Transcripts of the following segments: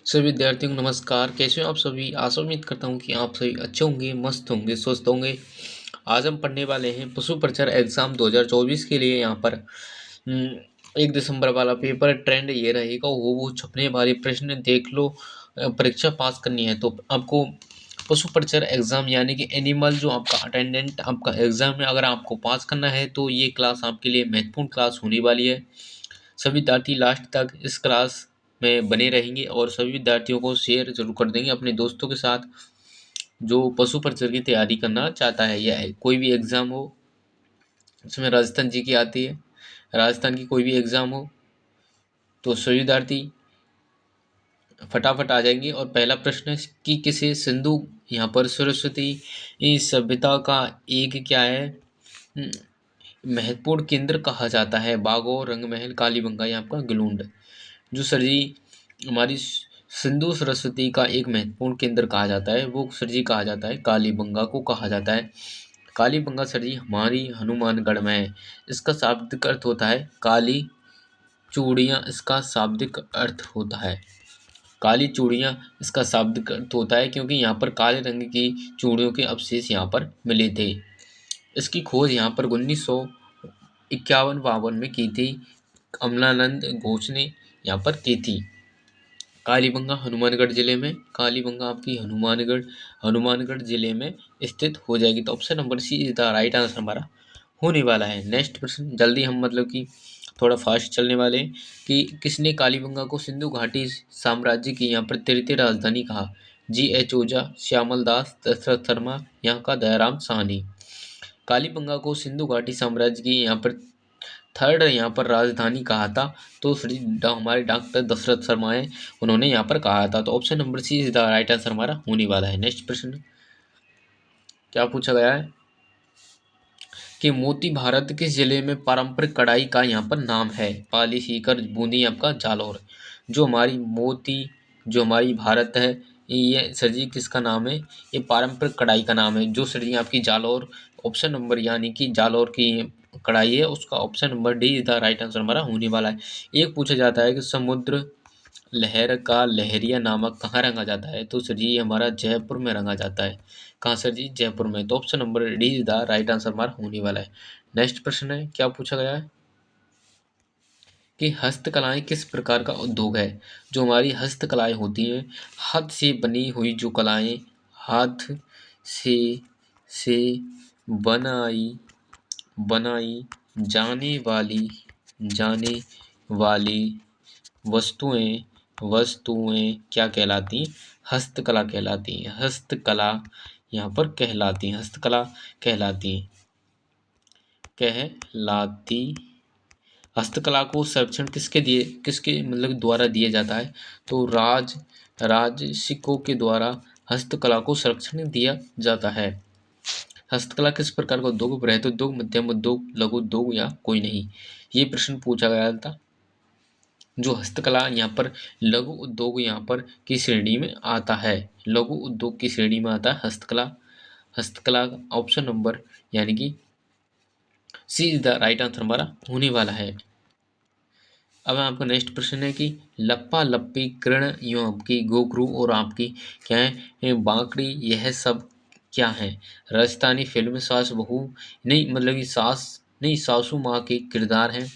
सभी विद्यार्थियों को नमस्कार। कैसे हो आप सभी? आशा उम्मीद करता हूँ कि आप सभी अच्छे होंगे, मस्त होंगे, स्वस्थ होंगे। आज हम पढ़ने वाले हैं पशु परिचर एग्जाम 2024 के लिए। यहाँ पर 1 दिसंबर वाला पेपर ट्रेंड ये रहेगा, वो छपने वाले प्रश्न देख लो। परीक्षा पास करनी है तो आपको पशु परिचर एग्जाम यानी कि एनिमल जो आपका अटेंडेंट आपका एग्जाम है, अगर आपको पास करना है तो ये क्लास आपके लिए महत्वपूर्ण क्लास होने वाली है। सभी विद्यार्थी लास्ट तक इस क्लास में बने रहेंगे और सभी विद्यार्थियों को शेयर जरूर कर देंगे अपने दोस्तों के साथ जो पशु परिचर की तैयारी करना चाहता है या कोई भी एग्ज़ाम हो। इसमें राजस्थान जी की आती है, राजस्थान की कोई भी एग्ज़ाम हो तो सभी विद्यार्थी फटाफट आ जाएंगे। और पहला प्रश्न है कि किसे सिंधु यहाँ पर सरस्वती इस सभ्यता का एक क्या है महत्वपूर्ण केंद्र कहा जाता है। बागोर, रंगमहल, कालीबंगा या आपका गलुंड। जो सर जी हमारी सिंधु सरस्वती का एक महत्वपूर्ण केंद्र कहा जाता है, वो सर जी कहा जाता है कालीबंगा को कहा जाता है। कालीबंगा सर जी हमारी हनुमानगढ़ में है। इसका शाब्दिक अर्थ होता है काली चूड़ियाँ। इसका शाब्दिक अर्थ होता है काली चूड़ियाँ। इसका शाब्दिक अर्थ होता है क्योंकि यहाँ पर काले रंग की चूड़ियों के अवशेष यहाँ पर मिले थे। इसकी खोज यहाँ पर 1951-52 में की थी, अमलानंद घोष ने यहाँ पर की थी। कालीबंगा हनुमानगढ़ जिले में, कालीबंगा आपकी हनुमानगढ़ जिले में स्थित हो जाएगी। तो option number C is the right answer हमारा होने वाला है। नेक्स्ट प्रश्न जल्दी हम मतलब कि थोड़ा फास्ट चलने वाले हैं कि किसने कालीबंगा को सिंधु घाटी साम्राज्य की यहाँ पर तृतीय राजधानी कहा? G.H. ओझा, श्यामल दास, दशरथ शर्मा, यहाँ का दयाराम साहनी। कालीबंगा को सिंधु घाटी साम्राज्य की यहाँ पर थर्ड यहाँ पर राजधानी कहा था तो श्री हमारे डॉक्टर दशरथ शर्मा है, उन्होंने यहाँ पर कहा था। तो option number C is the right answer हमारा होने वाला है। नेक्स्ट प्रश्न क्या पूछा गया है कि मोती भारत किस जिले में पारंपरिक कढ़ाई का यहाँ पर नाम है? पाली, सीकर, बूंदी, आपका जालौर। जो हमारी मोती जो हमारी भारत है, ये सर जी किसका नाम है? ये पारंपरिक कढ़ाई का नाम है जो सर जी आपकी जालौर। ऑप्शन नंबर यानी कि जालौर की कढ़ाई है, उसका option number D is the right answer हमारा होने वाला है। एक पूछा जाता है कि समुद्र लहर का लहरिया नामक कहाँ रंगा जाता है? तो सर जी ये हमारा जयपुर में रंगा जाता है। कहाँ सर जी? जयपुर में। तो option number D is the right answer हमारा होने वाला है। नेक्स्ट प्रश्न है क्या पूछा गया है कि हस्तकलाएं किस प्रकार का उद्योग है? जो हमारी हस्तकलाएं होती हैं, हाथ से बनी हुई जो कलाएं, हाथ से से बनाई बनाई जाने वाली वस्तुएं वस्तुएं क्या कहलाती? हस्तकला कहलाती हैं। हस्तकला यहाँ पर कहलाती हैं, हस्तकला कहलाती कहलाती हस्तकला को संरक्षण किसके मतलब द्वारा दिया जाता है? तो राजसिकों के द्वारा हस्तकला को संरक्षण दिया जाता है। हस्तकला किस प्रकार का उद्योग? बृहद उद्योग, मध्यम उद्योग, लघु उद्योग या कोई नहीं? ये प्रश्न पूछा गया था। जो हस्तकला यहाँ पर लघु उद्योग यहाँ पर की श्रेणी में आता है, लघु उद्योग की श्रेणी में आता है हस्तकला। हस्तकला ऑप्शन नंबर यानी कि सी इज द राइट आंसर हमारा होने वाला है। अब आपका नेक्स्ट प्रश्न है कि लप्पा लप्पी कृण यूँ आपकी गोखरू और आपकी क्या है बांकड़ी, यह सब क्या है? राजस्थानी फिल्म सास बहू नहीं मतलब कि सास नहीं सासू माँ के किरदार हैं।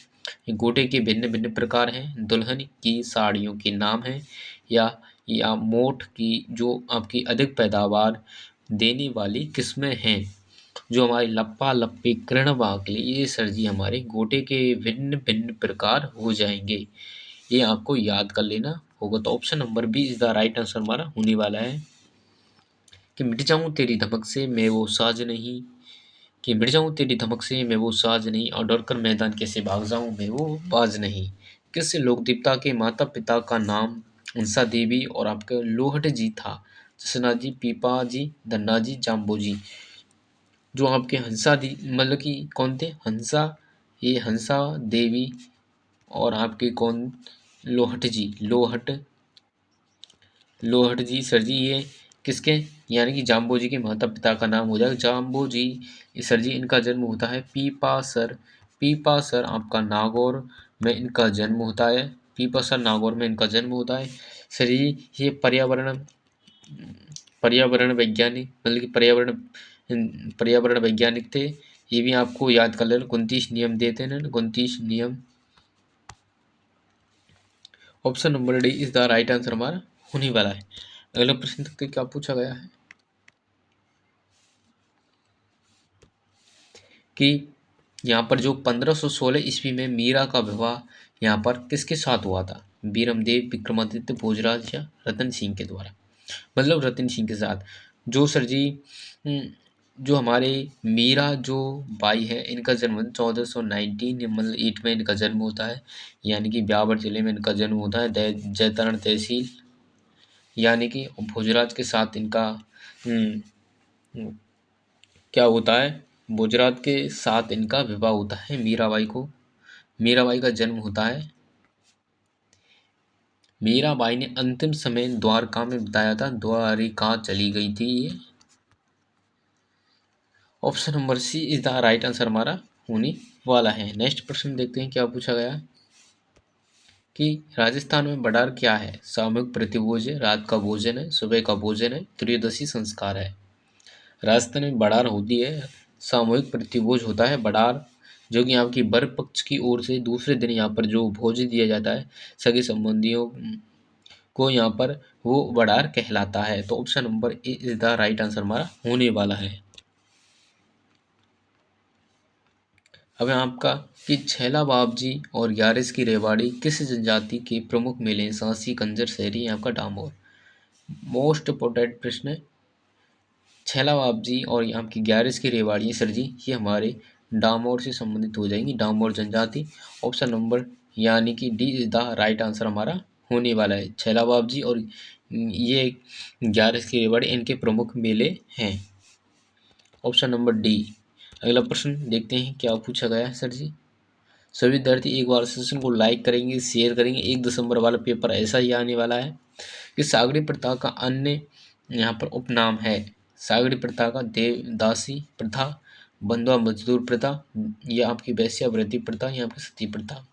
गोटे के भिन्न भिन्न प्रकार हैं, दुल्हन की साड़ियों के नाम हैं, या मोठ की जो आपकी अधिक पैदावार देने वाली किस्में हैं। जो हमारी लप्पा लप्पी कृण बाकली, ये सर जी हमारे गोटे के भिन्न भिन्न प्रकार हो जाएंगे। ये आपको याद कर लेना होगा। तो option number B is the right answer हमारा होने वाला है कि मिट जाऊं तेरी धमक से मैं वो साज नहीं, कि मिट जाऊं तेरी धमक से मैं वो साज नहीं, और डरकर मैदान कैसे भाग जाऊं मैं वो बाज नहीं। किस लोक देवता के माता पिता का नाम हंसा देवी और आपका लोहट जी था? जसना जी, पीपा जी, धन्ना जी, जाम्बो जी। जो आपके हंसा दी मतलब कि कौन थे? हंसा, ये हंसा देवी और आपके कौन? लोहट जी, लोहट जी सर जी ये किसके यानी कि जाम्बो जी के माता पिता का नाम हो जाएगा जाम्बो जी। सर जी इनका जन्म होता है पीपासर आपका नागौर में इनका जन्म होता है। पीपासर नागौर में इनका जन्म होता है। सर जी ये पर्यावरण वैज्ञानिक मतलब कि पर्यावरण वैज्ञानिक थे। ये भी आपको याद कर लेना, 29 नियम देते हैं ना, 29 नियम। Option number D is the right answer हमारा होने वाला है। अगला प्रश्न देखते हैं क्या पूछा गया है कि यहाँ पर जो 1516 ईस्वी में मीरा का विवाह यहाँ पर किसके साथ हुआ था? बीरमदेव, विक्रमादित्य, भोजराज या रतन सिंह के द्वारा। मतलब रतन सिंह के साथ। जो सर जी जो हमारे मीरा जो बाई है, इनका जन्म 1419 मतलब 8 में इनका जन्म होता है, यानी कि ब्यावर जिले में इनका जन्म होता है, जैतरण तहसील, यानी कि भोजराज के साथ इनका क्या होता है, गुजरात के साथ इनका विवाह होता है। मीराबाई का जन्म होता है। मीराबाई ने अंतिम समय द्वारका में बिताया था, द्वारिका चली गई थी ये। Option number C is the right answer हमारा होने वाला है। नेक्स्ट प्रश्न देखते हैं क्या पूछा गया कि राजस्थान में बडार क्या है? सामूहिक प्रतिभोज है, रात का भोजन है, सुबह का भोजन है, त्रयोदशी संस्कार है। राजस्थान में बड़ार होती है, सामूहिक प्रतिभोज होता है बड़ार, जो कि यहाँ की वर पक्ष की ओर से दूसरे दिन यहाँ पर जो भोज दिया जाता है सगे संबंधियों को, यहाँ पर वो बड़ार कहलाता है। तो option number A is the right answer हमारा होने वाला है। अब है आपका कि छैला बाबजी और ग्यारस की रेवाड़ी किस जनजाति के प्रमुख मेले हैं? सांसी, कंजर, शहरी, आपका डामोर। मोस्ट इम्पोर्टेंट प्रश्न है। छैला बाबजी और यहाँ की ग्यारस की रेवाड़ी सर जी ये हमारे डामोर से संबंधित हो जाएंगी, डामोर जनजाति। ऑप्शन नंबर यानी कि D is the right answer हमारा होने वाला है। छैला बाबजी और ये ग्यारस की रेवाड़ी इनके प्रमुख मेले हैं। Option number D. अगला प्रश्न देखते हैं क्या पूछा गया है सर जी। सभी विद्यार्थी एक बार सेशन को लाइक करेंगे, शेयर करेंगे। 1 दिसंबर वाला पेपर ऐसा ही आने वाला है कि सागरी प्रथा का अन्य यहाँ पर उपनाम है। सागरी प्रथा का देवदासी प्रथा, बंधुआ मजदूर प्रथा, या आपकी वेश्यावृत्ति प्रथा, या आपकी सती प्रथा।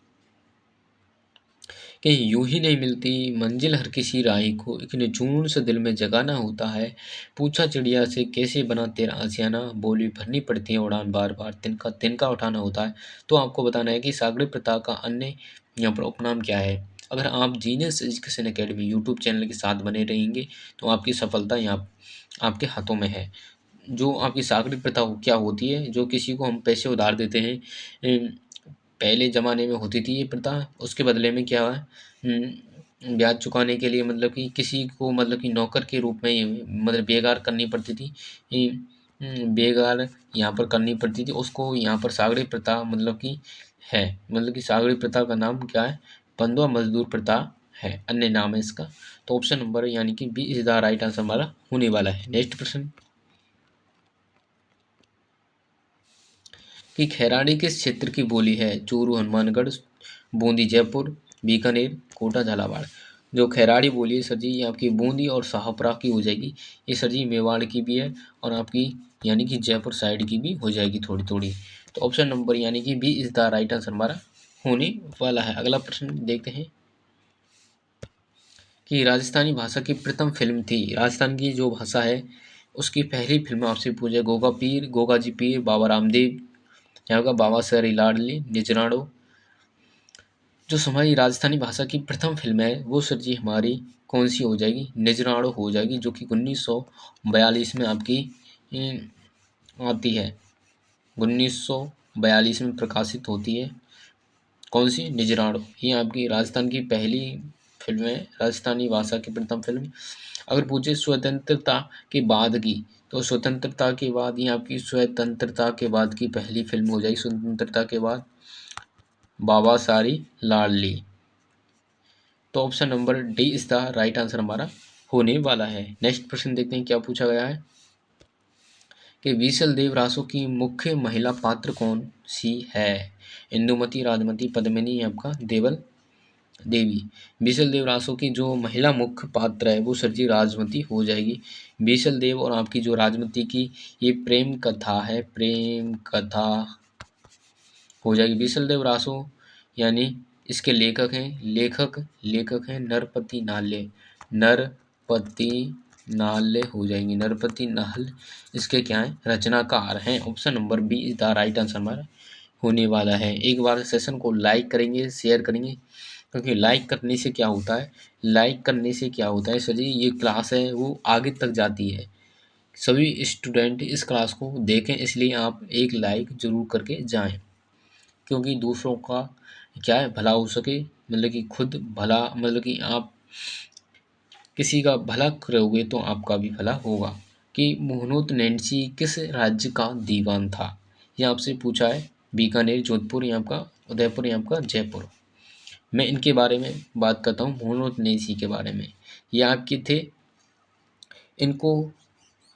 कि यूं ही नहीं मिलती मंजिल हर किसी राही को, एक ने जून से दिल में जगाना होता है। पूछा चिड़िया से कैसे बना तेरा आशियाना, बोली भरनी पड़ती है उड़ान बार बार, तिनका तिनका उठाना होता है। तो आपको बताना है कि सागरी प्रथा का अन्य यहाँ पर उपनाम क्या है। अगर आप genius education academy YouTube channel के साथ बने रहेंगे तो आपकी सफलता यहाँ आपके हाथों में है। जो आपकी सागरी प्रथा क्या होती है, जो किसी को हम पैसे उधार देते हैं, पहले ज़माने में होती थी ये प्रथा। उसके बदले में क्या है, ब्याज चुकाने के लिए मतलब कि किसी को मतलब कि नौकर के रूप में मतलब बेगार करनी पड़ती थी, बेगार यहाँ पर करनी पड़ती थी उसको। यहाँ पर सागरी प्रथा मतलब कि है, मतलब कि सागरी प्रथा का नाम क्या है, बंधुआ मजदूर प्रथा है, अन्य नाम है इसका। तो ऑप्शन नंबर यानी कि B is the right answer हमारा होने वाला है। नेक्स्ट प्रश्न कि खैराड़ी किस क्षेत्र की बोली है? चूरू हनुमानगढ़, बूंदी जयपुर, बीकानेर, कोटा झालावाड़। जो खैराड़ी बोली है सर जी ये आपकी बूंदी और शाहपुरा की हो जाएगी। ये सर जी मेवाड़ की भी है और आपकी यानी कि जयपुर साइड की भी हो जाएगी थोड़ी थोड़ी। तो ऑप्शन नंबर यानी कि B is the right answer हमारा होने वाला है। अगला प्रश्न देखते हैं कि राजस्थानी भाषा की प्रथम फिल्म थी, राजस्थान की जो भाषा है उसकी पहली फिल्म आपसे पूछे, गोगा जी पीर, बाबा रामदेव, यहाँ का बाबा सरी लाडली, निजराड़ो। जो हमारी राजस्थानी भाषा की प्रथम फिल्म है वो सर जी हमारी कौन सी हो जाएगी, निजराड़ो हो जाएगी, जो कि 1942 में आपकी आती है, 1942 में प्रकाशित होती है। कौन सी, निजराड़ो। ये आपकी राजस्थान की पहली फिल्म है, राजस्थानी भाषा की प्रथम फिल्म। अगर पूछे स्वतंत्रता के बाद की, तो स्वतंत्रता के बाद, ये आपकी स्वतंत्रता के बाद की पहली फिल्म हो जाएगी, स्वतंत्रता के बाद बाबा सारी लाडली। तो option number D is the right answer हमारा होने वाला है। नेक्स्ट प्रश्न देखते हैं क्या पूछा गया है कि बीसल देव रासो की मुख्य महिला पात्र कौन सी है? इंदुमती, राजमती, पद्मिनी, आपका देवल देवी। बीसल देव रासो की जो महिला मुख्य पात्र है वो सर जी राजमती हो जाएगी। बीसल देव और आपकी जो राजमती की ये प्रेम कथा है, प्रेम कथा हो जाएगी। बीसल देव रासो यानी इसके लेखक हैं नरपति नाले। नरपति नाले हो जाएंगे, नरपति नाल इसके क्या है, रचनाकार हैं। Option number B is the right answer हमारा होने वाला है। एक बार सेशन को लाइक करेंगे, शेयर करेंगे, क्योंकि लाइक करने से क्या होता है, सर जी ये क्लास है वो आगे तक जाती है। सभी स्टूडेंट इस क्लास को देखें, इसलिए आप एक लाइक जरूर करके जाएं, क्योंकि दूसरों का क्या है भला हो सके, मतलब कि खुद भला, मतलब कि आप किसी का भला करोगे तो आपका भी भला होगा। कि मोहनोत नैन्सी किस राज्य का दीवान था, ये आपसे पूछा है। बीकानेर, जोधपुर या आपका उदयपुर या आपका जयपुर। मैं इनके बारे में बात करता हूँ, मोहनोत नैन्सी के बारे में। ये आपके थे, इनको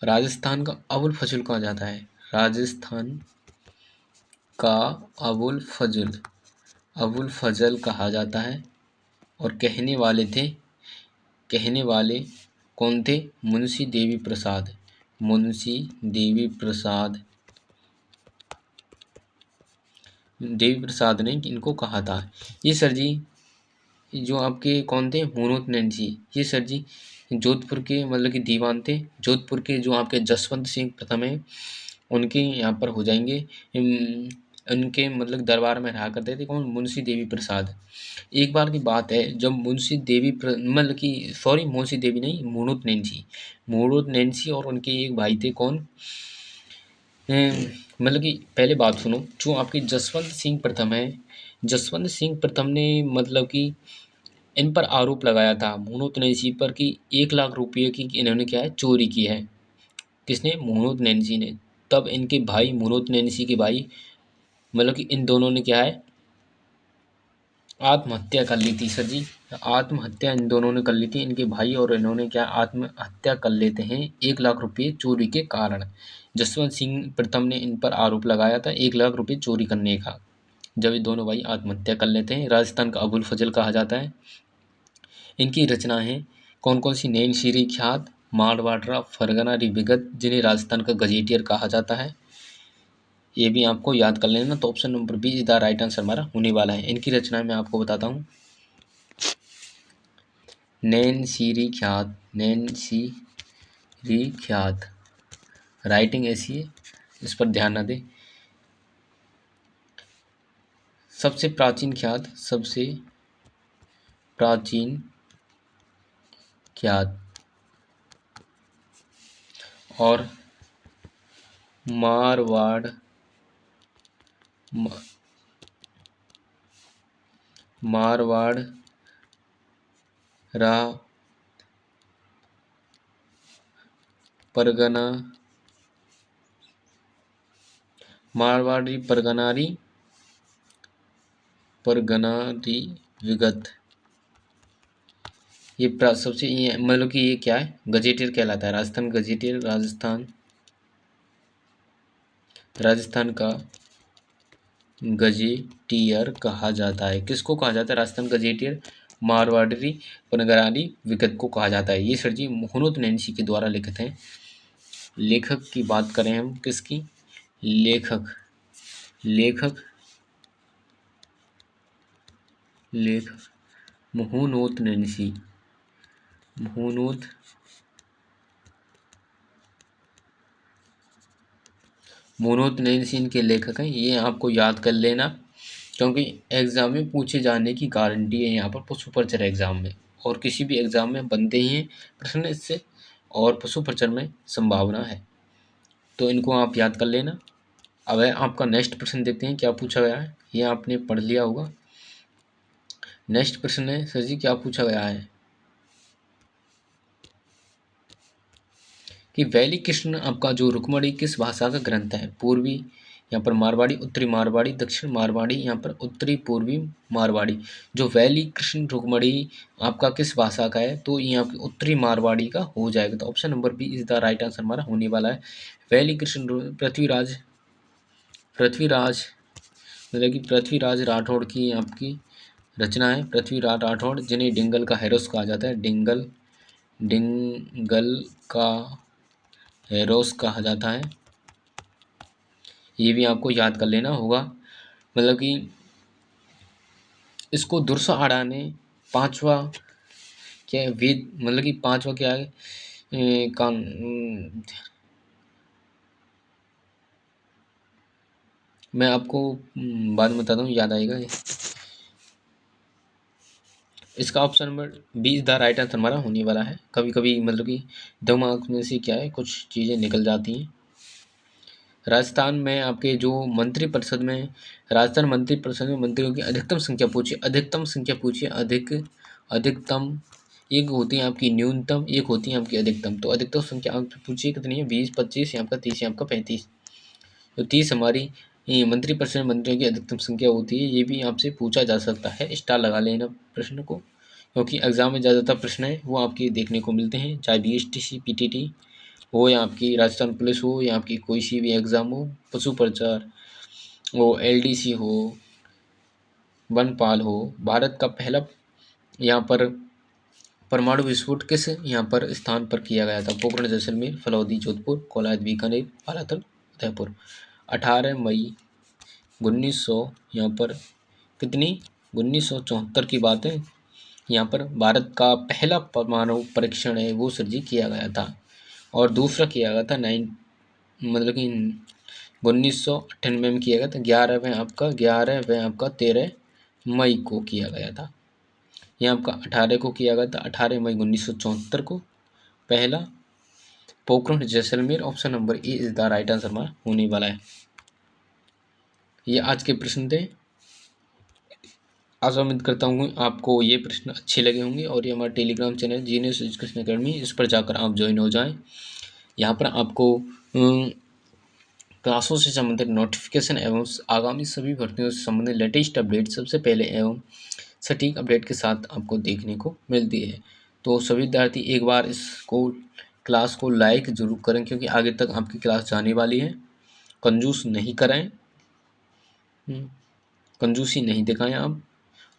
राजस्थान का अबुल फजल कहा जाता है। राजस्थान का अबुल फजल कहा जाता है। और कहने वाले कौन थे, मुंशी देवी प्रसाद। देवी प्रसाद ने इनको कहा था। ये सर जी जो आपके कौन थे, मोहनोत नैन्सी, ये सर जी जोधपुर के मतलब कि दीवान थे। जोधपुर के जो आपके जसवंत सिंह प्रथम है, उनके यहाँ पर हो जाएंगे। उनके मतलब दरबार में रहा करते थे कौन, मुंशी देवी प्रसाद। एक बार की बात है जब मतलब कि सॉरी मुंशी देवी नहीं, मोहनोत नैन्सी और उनके एक भाई थे कौन, मतलब कि पहले बात सुनो, जो आपके जसवंत सिंह प्रथम है, जसवंत सिंह प्रथम ने मतलब कि इन पर आरोप लगाया था मोहनोत नैन्सी पर कि 1 लाख रुपये की इन्होंने क्या है चोरी की है। किसने, मोहनोत नैन्सी ने। तब इनके भाई मोहनोत नैन्सी के भाई मतलब कि इन दोनों ने क्या है आत्महत्या कर ली थी सर जी। आत्महत्या इन दोनों ने कर ली थी, इनके भाई और इन्होंने क्या आत्महत्या कर लेते हैं 1 लाख रुपये चोरी के कारण। जसवंत सिंह प्रथम ने इन पर आरोप लगाया था 1 लाख रुपये चोरी करने का, जब ये दोनों भाई आत्महत्या कर लेते हैं। राजस्थान का अबुल फजल कहा जाता है। इनकी रचनाएं कौन कौन सी, नैन शीरी ख्यात, मारवाड़ा, फरगना विगत, जिन्हें राजस्थान का गजेटियर कहा जाता है। ये भी आपको याद कर लेना। तो option number B is the right answer हमारा होने वाला है। इनकी रचनाएं मैं आपको बताता हूँ। नैन शीरी ख्यात राइटिंग ऐसी है, इस पर ध्यान न दें। सबसे प्राचीन ख्यात और मारवाड़ रा परगना मारवाड़ी परगनारी विगत, ये सबसे ये मतलब कि ये क्या है गजेटियर कहलाता है। राजस्थान गजेटियर, राजस्थान का गजेटियर कहा जाता है। किसको कहा जाता है राजस्थान गजेटियर, मारवाड़ी परगनारी विगत को कहा जाता है। ये सर जी मोहनोत नैन्सी के द्वारा लिखित हैं। लेखक की बात करें हम, किसकी, लेखक मोहनोत नैन्सी इनके लेखक हैं। ये आपको याद कर लेना, क्योंकि एग्जाम में पूछे जाने की गारंटी है यहाँ पर पशु प्रचर एग्जाम में, और किसी भी एग्जाम में बनते ही हैं प्रश्न इससे, और पशु प्रचर में संभावना है, तो इनको आप याद कर लेना। अब है आपका नेक्स्ट प्रश्न, देखते हैं क्या पूछा गया है। ये आपने पढ़ लिया होगा। नेक्स्ट प्रश्न है सर जी क्या पूछा गया है कि वैली कृष्ण आपका जो रुक्मणी किस भाषा का ग्रंथ है, पूर्वी यहाँ पर मारवाड़ी, उत्तरी मारवाड़ी, दक्षिण मारवाड़ी, यहाँ पर उत्तरी पूर्वी मारवाड़ी। जो वैली कृष्ण रुक्मणी आपका किस भाषा का है, तो ये आपकी उत्तरी मारवाड़ी का हो जाएगा। तो option number B is the right answer हमारा होने वाला है। वैली कृष्ण पृथ्वीराज मतलब कि पृथ्वीराज राठौड़ की आपकी रचना है। पृथ्वीराज राठौड़, जिन्हें डिंगल का हेरोस कहा जाता है, डिंगल का हेरोस कहा जाता है। ये भी आपको याद कर लेना होगा। मतलब कि इसको दुर्सा आड़ा ने पांचवा क्या है, वेद मतलब कि पांचवा क्या है, कान मैं आपको बाद में बताता हूँ, याद आएगा ये। इसका option number 20 the right answer हमारा होने वाला है। कभी कभी मतलब कि दिमाग में से क्या है कुछ चीज़ें निकल जाती हैं। राजस्थान में आपके जो मंत्री परिषद में, राजस्थान मंत्री परिषद में मंत्रियों की अधिकतम संख्या पूछिए, अधिकतम संख्या पूछिए, अधिकतम। एक होती है आपकी न्यूनतम, एक होती है आपकी अधिकतम। तो अधिकतम संख्या आप पूछिए कितनी है, 20, 25 या आपका 30 या आपका 35। तो 30 हमारी ये मंत्री परिषद में मंत्रियों की अधिकतम संख्या होती है। ये भी आपसे पूछा जा सकता है, स्टार लगा लेना प्रश्न को, क्योंकि एग्जाम में ज़्यादातर प्रश्न है वो आपके देखने को मिलते हैं, चाहे BSTC PTT हो या आपकी राजस्थान पुलिस हो या आपकी कोई सी भी एग्ज़ाम हो, पशु प्रचार हो, LDC हो, वनपाल हो। भारत का पहला यहाँ पर परमाणु विस्फोट किस यहाँ पर स्थान पर किया गया था? पोखरण, जैसलमेर, फलौदी, जोधपुर, कोलायत, बीकानेर, बालातल, उदयपुर। 18 मई 1900 यहाँ पर कितनी 1974 की बात है। यहाँ पर भारत का पहला परमाणु परीक्षण है वो सर जी किया गया था। और दूसरा किया गया था मतलब कि 1998 में किया गया था। 13 मई को किया गया था। यहाँ आपका 18 को किया गया था, 18 मई 1974 को पहला। Pokhran, Jaisalmer, option number A is the right answer हमारा होने वाला है। ये आज के प्रश्न थे। आशा उम्मीद करता हूँ आपको ये प्रश्न अच्छे लगे होंगे। और ये हमारा Telegram channel genius education academy, इस पर जाकर आप ज्वाइन हो जाएं। यहाँ पर आपको क्लासों से संबंधित नोटिफिकेशन एवं आगामी सभी भर्तियों से संबंधित लेटेस्ट अपडेट सबसे पहले एवं सटीक अपडेट के साथ आपको देखने को मिलती है। तो सभी विद्यार्थी एक बार इसको क्लास को लाइक जरूर करें, क्योंकि आगे तक आपकी क्लास जाने वाली है। कंजूस नहीं कराएं, कंजूसी नहीं दिखाएं आप।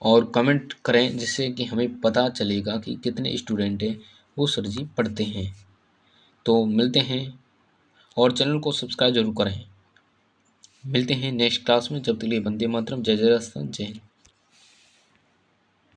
और कमेंट करें जिससे कि हमें पता चलेगा कि कितने स्टूडेंट हैं वो सर जी पढ़ते हैं। तो मिलते हैं, और चैनल को सब्सक्राइब जरूर करें। मिलते हैं नेक्स्ट क्लास में। जब तक के लिए वंदे मातरम, जय जय राजस्थान, जय हिंद।